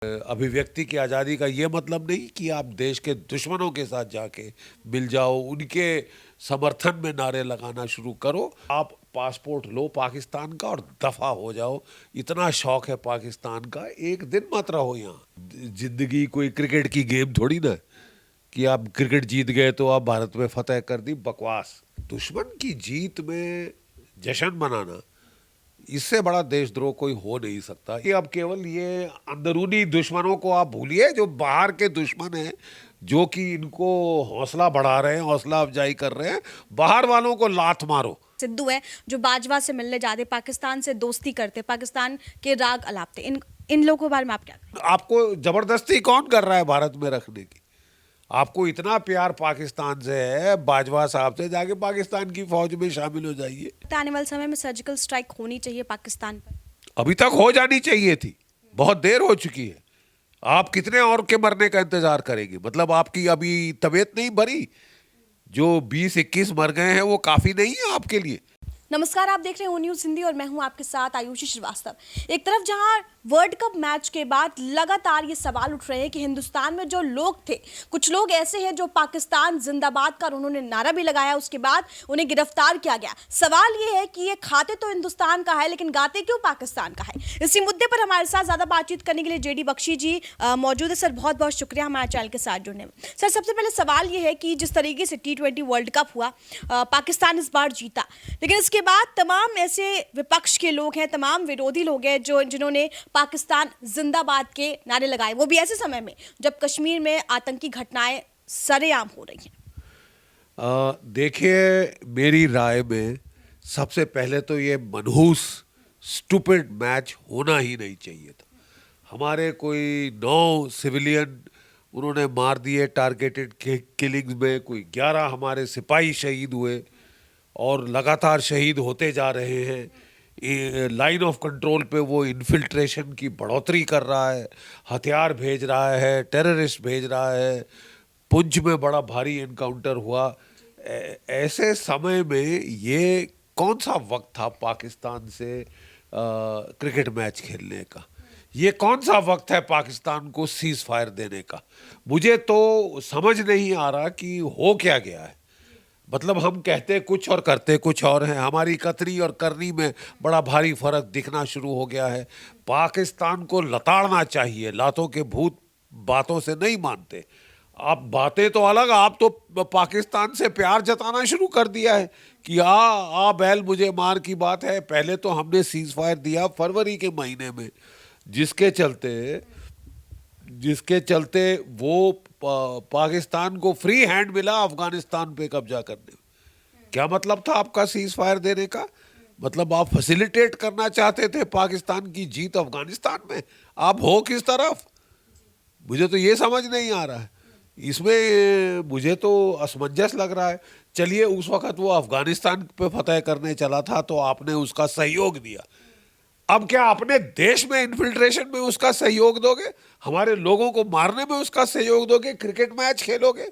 अभिव्यक्ति की आज़ादी का ये मतलब नहीं कि आप देश के दुश्मनों के साथ जाके मिल जाओ, उनके समर्थन में नारे लगाना शुरू करो। आप पासपोर्ट लो पाकिस्तान का और दफा हो जाओ। इतना शौक है पाकिस्तान का, एक दिन मत रहो यहाँ। जिंदगी कोई क्रिकेट की गेम थोड़ी ना कि आप क्रिकेट जीत गए तो आप भारत में फतेह कर दी, बकवास। दुश्मन की जीत में जश्न मनाना, इससे बड़ा देशद्रोह कोई हो नहीं सकता। ये अब केवल ये अंदरूनी दुश्मनों को आप भूलिए, जो बाहर के दुश्मन हैं, जो कि इनको हौसला बढ़ा रहे हैं, हौसला अफजाई कर रहे हैं, बाहर वालों को लात मारो। सिद्धू है जो बाजवा से मिलने जाते, पाकिस्तान से दोस्ती करते, पाकिस्तान के राग अलापते, इन लोगों के बारे में आप क्या कहें? आपको जबरदस्ती कौन कर रहा है भारत में रखने की? आपको इतना प्यार पाकिस्तान से है, बाजवा साहब से जाके पाकिस्तान की फौज में शामिल हो जाइए। आने वाले समय में सर्जिकल स्ट्राइक होनी चाहिए पाकिस्तान पर। अभी तक हो जानी चाहिए थी, बहुत देर हो चुकी है। आप कितने और के मरने का इंतजार करेंगे? मतलब आपकी अभी तबीयत नहीं भरी? जो 20-21 मर गए हैं वो काफी नहीं है आपके लिए? नमस्कार, आप देख रहे हैं ओ न्यूज़ हिंदी और मैं हूं आपके साथ आयुषी श्रीवास्तव। एक तरफ जहां वर्ल्ड कप मैच के बाद लगातार ये सवाल उठ रहे हैं कि हिंदुस्तान में जो लोग थे, कुछ लोग ऐसे हैं जो पाकिस्तान जिंदाबाद का उन्होंने नारा भी लगाया, उसके बाद उन्हें गिरफ्तार किया गया। सवाल ये है कि ये खाते तो हिंदुस्तान का है लेकिन गाते क्यों पाकिस्तान का है? इसी मुद्दे पर हमारे साथ ज्यादा बातचीत करने के लिए जेडी बख्शी जी मौजूद है। सर, बहुत बहुत शुक्रिया हमारे चैनल के साथ जुड़ने में। सर, सबसे पहले सवाल ये है कि जिस तरीके से T20 वर्ल्ड कप हुआ, पाकिस्तान इस बार जीता, लेकिन इसके बाद तमाम ऐसे विपक्ष के लोग हैं, तमाम विरोधी लोग हैं जिन्होंने पाकिस्तान जिंदाबाद के नारे लगाए, वो भी ऐसे समय में जब कश्मीर में आतंकी घटनाएं सरेआम हो रही हैं। देखिए, मेरी राय में सबसे पहले तो ये मनहूस स्टूपिड मैच होना ही नहीं चाहिए था। हमारे कोई 9 सिविलियन उन्होंने मार दिए टारगेटेड किलिंग्स में, कोई 11 हमारे सिपाही शहीद हुए और लगातार शहीद होते जा रहे हैं। लाइन ऑफ कंट्रोल पे वो इन्फिल्ट्रेशन की बढ़ोतरी कर रहा है, हथियार भेज रहा है, टेररिस्ट भेज रहा है। पुंछ में बड़ा भारी एनकाउंटर हुआ। ऐसे समय में ये कौन सा वक्त था पाकिस्तान से क्रिकेट मैच खेलने का? ये कौन सा वक्त है पाकिस्तान को सीज फायर देने का? मुझे तो समझ नहीं आ रहा कि हो क्या गया है। मतलब हम कहते कुछ और करते कुछ और हैं। हमारी कथनी और करनी में बड़ा भारी फर्क दिखना शुरू हो गया है। पाकिस्तान को लताड़ना चाहिए, लातों के भूत बातों से नहीं मानते। आप बातें तो अलग, आप तो पाकिस्तान से प्यार जताना शुरू कर दिया है कि आ बैल मुझे मार की बात है। पहले तो हमने सीज फायर दिया फरवरी के महीने में, जिसके चलते वो पाकिस्तान को फ्री हैंड मिला अफगानिस्तान पे कब्जा करने में। क्या मतलब था आपका सीज फायर देने का? मतलब आप फैसिलिटेट करना चाहते थे पाकिस्तान की जीत अफगानिस्तान में? आप हो किस तरफ? मुझे तो ये समझ नहीं आ रहा है। इसमें मुझे तो असमंजस लग रहा है। चलिए, उस वक्त वो अफगानिस्तान पे फतेह करने चला था तो आपने उसका सहयोग दिया। अब क्या अपने देश में इन्फिल्ट्रेशन में उसका सहयोग दोगे? हमारे लोगों को मारने में उसका सहयोग दोगे? क्रिकेट मैच खेलोगे?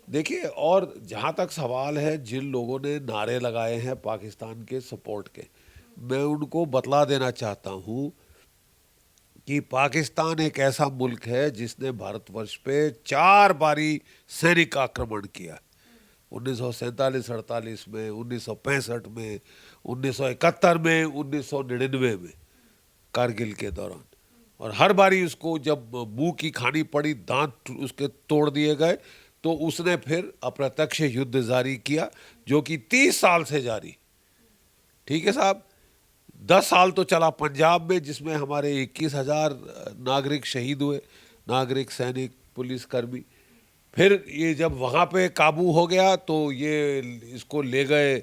देखिए, और जहां तक सवाल है जिन लोगों ने नारे लगाए हैं पाकिस्तान के सपोर्ट के, मैं उनको बतला देना चाहता हूं कि पाकिस्तान एक ऐसा मुल्क है जिसने भारतवर्ष पे 4 बारी सैनिक आक्रमण किया। 1947-48 में, 1965 में, 1971 में, 1999 में, कारगिल के दौरान। और हर बारी उसको जब मुंह की खानी पड़ी, दांत उसके तोड़ दिए गए, तो उसने फिर अप्रत्यक्ष युद्ध जारी किया, जो कि 30 साल से जारी। ठीक है साहब, 10 साल तो चला पंजाब में, जिसमें हमारे 21,000 नागरिक शहीद हुए, नागरिक, सैनिक, पुलिसकर्मी। फिर ये जब वहाँ पे काबू हो गया तो ये इसको ले गए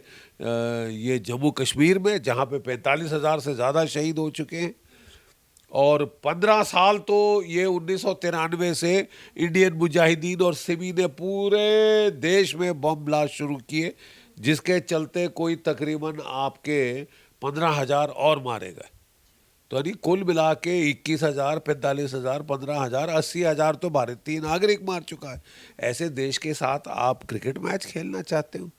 ये जम्मू कश्मीर में, जहाँ पे 45,000 से ज़्यादा शहीद हो चुके हैं। और 15 साल तो ये 1993 से इंडियन मुजाहिदीन और सिमी ने पूरे देश में बम ब्लास्ट शुरू किए, जिसके चलते कोई तकरीबन आपके 15,000 और मारे गए। तो यानी कुल मिला के 21,000, 45,000, 15,000, 80,000 तो भारतीय नागरिक मार चुका है। ऐसे देश के साथ आप क्रिकेट मैच खेलना चाहते हो?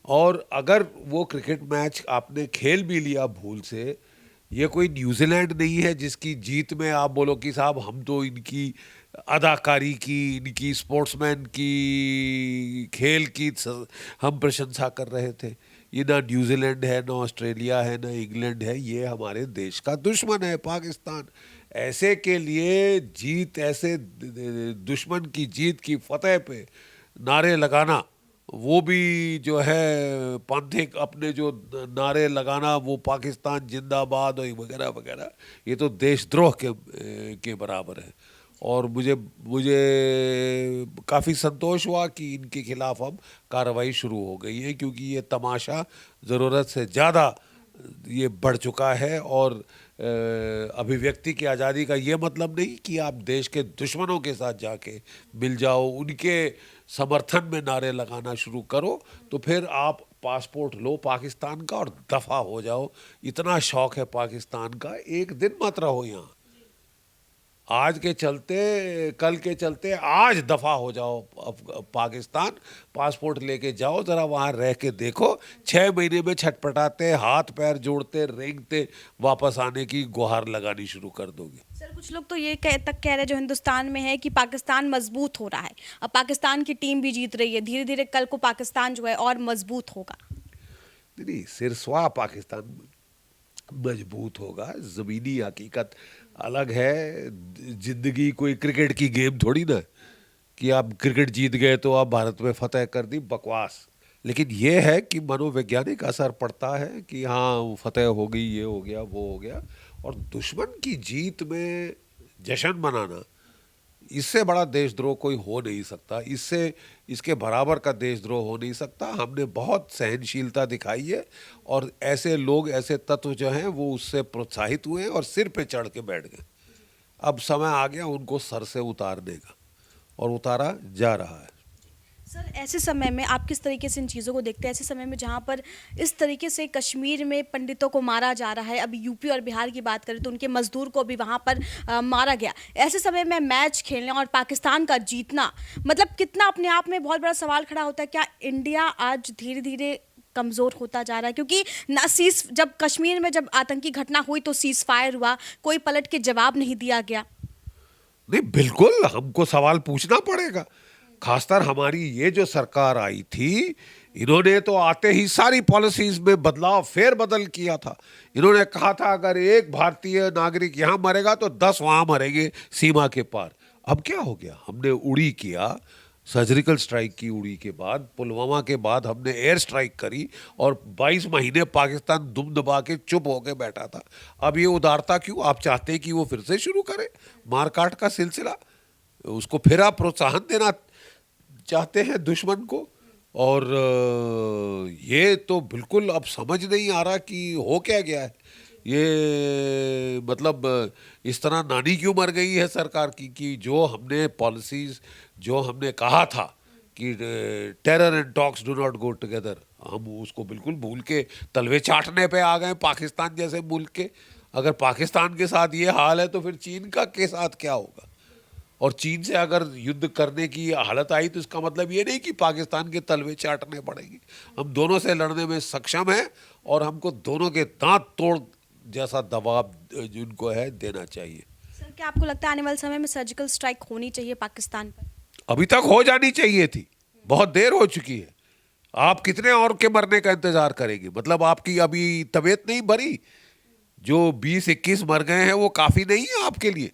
और अगर वो क्रिकेट मैच आपने खेल भी लिया भूल से, ये कोई न्यूजीलैंड नहीं है जिसकी जीत में आप बोलो कि साहब हम तो इनकी अदाकारी की, इनकी स्पोर्ट्समैन की, खेल की हम प्रशंसा कर रहे थे। ये ना न्यूजीलैंड है, ना ऑस्ट्रेलिया है, ना इंग्लैंड है, ये हमारे देश का दुश्मन है पाकिस्तान। ऐसे के लिए जीत, ऐसे दुश्मन की जीत की फतेह पे नारे लगाना, वो भी जो है पांथिक अपने जो नारे लगाना, वो पाकिस्तान जिंदाबाद और वगैरह वगैरह, ये तो देशद्रोह के बराबर है। और मुझे मुझे काफ़ी संतोष हुआ कि इनके खिलाफ अब कार्रवाई शुरू हो गई है, क्योंकि ये तमाशा ज़रूरत से ज़्यादा ये बढ़ चुका है। और अभिव्यक्ति की आज़ादी का ये मतलब नहीं कि आप देश के दुश्मनों के साथ जाके मिल जाओ, उनके समर्थन में नारे लगाना शुरू करो, तो फिर आप पासपोर्ट लो पाकिस्तान का और दफ़ा हो जाओ। इतना शौक है पाकिस्तान का, एक दिन मत रहो यहाँ। आज के चलते, कल के चलते आज दफ़ा हो जाओ पाकिस्तान, पासपोर्ट लेके जाओ, ज़रा वहाँ रह के देखो, 6 महीने में छटपटाते, हाथ पैर जोड़ते, रेंगते वापस आने की गुहार लगानी शुरू कर दोगे। सर कुछ लोग तो ये तक कह रहे हैं जो हिंदुस्तान में है कि पाकिस्तान मजबूत हो रहा है, अब पाकिस्तान की टीम भी जीत रही है, धीरे धीरे कल को पाकिस्तान जो है और मजबूत होगा। नहीं, सिरस्वा पाकिस्तान मजबूत होगा, ज़मीनी हकीकत अलग है। जिंदगी कोई क्रिकेट की गेम थोड़ी ना कि आप क्रिकेट जीत गए तो आप भारत में फतेह कर दी, बकवास। लेकिन ये है कि मनोवैज्ञानिक असर पड़ता है कि हाँ फतेह हो गई, ये हो गया, वो हो गया। और दुश्मन की जीत में जश्न मनाना, इससे बड़ा देशद्रोह कोई हो नहीं सकता, इससे इसके बराबर का देशद्रोह हो नहीं सकता। हमने बहुत सहनशीलता दिखाई है और ऐसे लोग, ऐसे तत्व जो हैं वो उससे प्रोत्साहित हुए और सिर पे चढ़ के बैठ गए। अब समय आ गया उनको सर से उतारने का, और उतारा जा रहा है। सर ऐसे समय में आप किस तरीके से इन चीज़ों को देखते हैं, ऐसे समय में जहाँ पर इस तरीके से कश्मीर में पंडितों को मारा जा रहा है, अभी यूपी और बिहार की बात करें तो उनके मजदूर को भी वहाँ पर मारा गया, ऐसे समय में मैच खेलना और पाकिस्तान का जीतना मतलब कितना अपने आप में बहुत बड़ा सवाल खड़ा होता है। क्या इंडिया आज धीरे धीरे कमज़ोर होता जा रहा है? क्योंकि ना जब कश्मीर में जब आतंकी घटना हुई तो सीज फायर हुआ, कोई पलट के जवाब नहीं दिया गया। नहीं, बिल्कुल हमको सवाल पूछना पड़ेगा। खासकर हमारी ये जो सरकार आई थी, इन्होंने तो आते ही सारी पॉलिसीज में बदलाव, फेर बदल किया था। इन्होंने कहा था अगर एक भारतीय नागरिक यहाँ मरेगा तो 10 वहाँ मरेंगे सीमा के पार। अब क्या हो गया? हमने उड़ी किया, सर्जिकल स्ट्राइक की उड़ी के बाद, पुलवामा के बाद हमने एयर स्ट्राइक करी, और 22 महीने पाकिस्तान दुम दबा के चुप होके बैठा था। अब ये उदारता क्यों? आप चाहते हैं कि वो फिर से शुरू करे मारकाट का सिलसिला, उसको फिर आप प्रोत्साहन देना चाहते हैं दुश्मन को। और ये तो बिल्कुल अब समझ नहीं आ रहा कि हो क्या गया है। ये मतलब इस तरह नानी क्यों मर गई है सरकार की कि जो हमने पॉलिसीज, जो हमने कहा था कि terror and talks do not go together, हम उसको बिल्कुल भूल के तलवे चाटने पे आ गए पाकिस्तान जैसे मुल्क के। अगर पाकिस्तान के साथ ये हाल है तो फिर चीन का के साथ क्या होगा? और चीन से अगर युद्ध करने की हालत आई तो इसका मतलब ये नहीं कि पाकिस्तान के तलवे चाटने पड़ेंगे। हम दोनों से लड़ने में सक्षम हैं और हमको दोनों के दांत तोड़ जैसा दबाव जिनको है देना चाहिए। सर क्या आपको लगता है आने वाले समय में सर्जिकल स्ट्राइक होनी चाहिए पाकिस्तान पर? अभी तक हो जानी चाहिए थी, बहुत देर हो चुकी है। आप कितने और के मरने का इंतजार करेंगे? मतलब आपकी अभी तबीयत नहीं भरी? जो 20-21 मर गए हैं वो काफ़ी नहीं है आपके लिए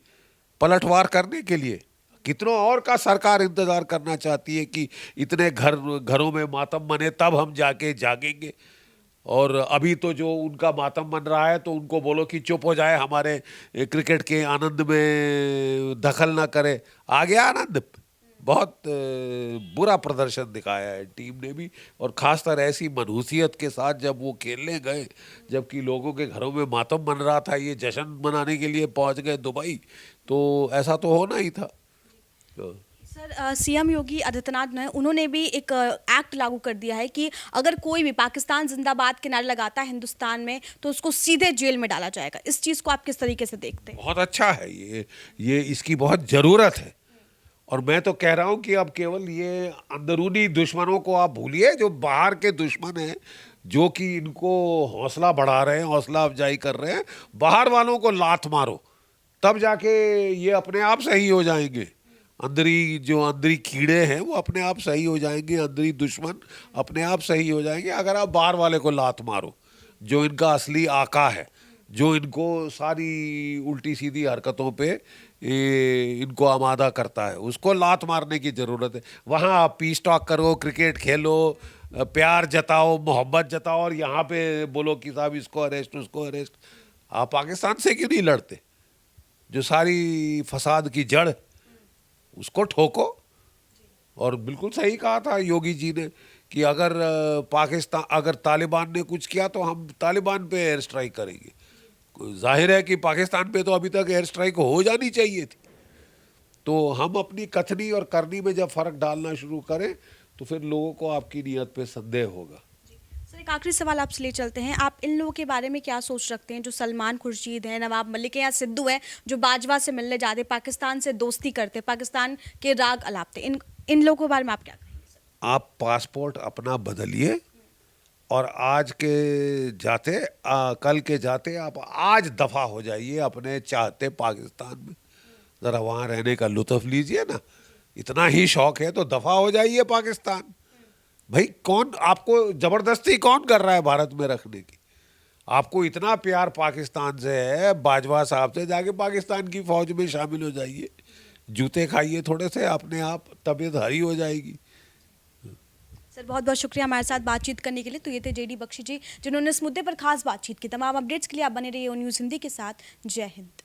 पलटवार करने के लिए? कितनों और का सरकार इंतजार करना चाहती है कि इतने घरों में मातम मने तब हम जाके जागेंगे। और अभी तो जो उनका मातम मन रहा है तो उनको बोलो कि चुप हो जाए, हमारे क्रिकेट के आनंद में दखल ना करे। आ गया आनंद। बहुत बुरा प्रदर्शन दिखाया है टीम ने भी, और खासकर ऐसी मनहूसियत के साथ जब वो खेलने गए, जबकि लोगों के घरों में मातम मन रहा था, ये जश्न मनाने के लिए पहुंच गए दुबई, तो ऐसा तो होना ही था। सर सीएम योगी आदित्यनाथ ने उन्होंने भी एक एक्ट लागू कर दिया है कि अगर कोई भी पाकिस्तान जिंदाबाद के नारे लगाता है हिंदुस्तान में तो उसको सीधे जेल में डाला जाएगा। इस चीज़ को आप किस तरीके से देखते हैं? बहुत अच्छा है ये इसकी बहुत ज़रूरत है। और मैं तो कह रहा हूँ कि अब केवल ये अंदरूनी दुश्मनों को आप भूलिए, जो बाहर के दुश्मन हैं, जो कि इनको हौसला बढ़ा रहे हैं, हौसला अफजाई कर रहे हैं। बाहर वालों को लात मारो, तब जाके ये अपने आप सही हो जाएंगे। अंदरी कीड़े हैं वो अपने आप सही हो जाएंगे, अंदरी दुश्मन अपने आप सही हो जाएंगे अगर आप बाहर वाले को लात मारो, जो इनका असली आका है, जो इनको सारी उल्टी सीधी हरकतों पे इनको आमादा करता है, उसको लात मारने की ज़रूरत है। वहाँ आप पीस टॉक करो, क्रिकेट खेलो, प्यार जताओ, मोहब्बत जताओ, और यहाँ पे बोलो कि साहब इसको अरेस्ट, उसको अरेस्ट। आप पाकिस्तान से क्यों नहीं लड़ते? जो सारी फसाद की जड़, उसको ठोको। और बिल्कुल सही कहा था योगी जी ने कि अगर पाकिस्तान, अगर तालिबान ने कुछ किया तो हम तालिबान पे एयर स्ट्राइक करेंगे। जाहिर है कि पाकिस्तान पे तो अभी तक एयर स्ट्राइक हो जानी चाहिए थी। तो हम अपनी कथनी और करनी में जब फर्क डालना शुरू करें तो फिर लोगों को आपकी नीयत पे संदेह होगा। सर, एक आखिरी सवाल आपसे ले चलते हैं। आप इन लोगों के बारे में क्या सोच रखते हैं जो सलमान खुर्शीद है, नवाब मलिक है या सिद्धू है, जो बाजवा से मिलने जाते, पाकिस्तान से दोस्ती करते, पाकिस्तान के राग अलापते, इन लोगों के बारे में आप क्या कहेंगे सर? आप पासपोर्ट अपना बदलिए और आज के जाते कल के जाते आप आज दफा हो जाइए अपने चाहते पाकिस्तान में। ज़रा वहाँ रहने का लुत्फ लीजिए ना। इतना ही शौक है तो दफा हो जाइए पाकिस्तान। भाई कौन आपको ज़बरदस्ती कौन कर रहा है भारत में रखने की? आपको इतना प्यार पाकिस्तान से है, बाजवा साहब से, जाके पाकिस्तान की फौज में शामिल हो जाइए। जूते खाइए थोड़े से, अपने आप तबीयत हरी हो जाएगी। सर, बहुत बहुत शुक्रिया हमारे साथ बातचीत करने के लिए। तो ये थे जेडी बख्शी जी, जिन्होंने इस मुद्दे पर खास बातचीत की। तमाम अपडेट्स के लिए आप बने रहिए ओ न्यूज़ हिंदी के साथ। जय हिंद।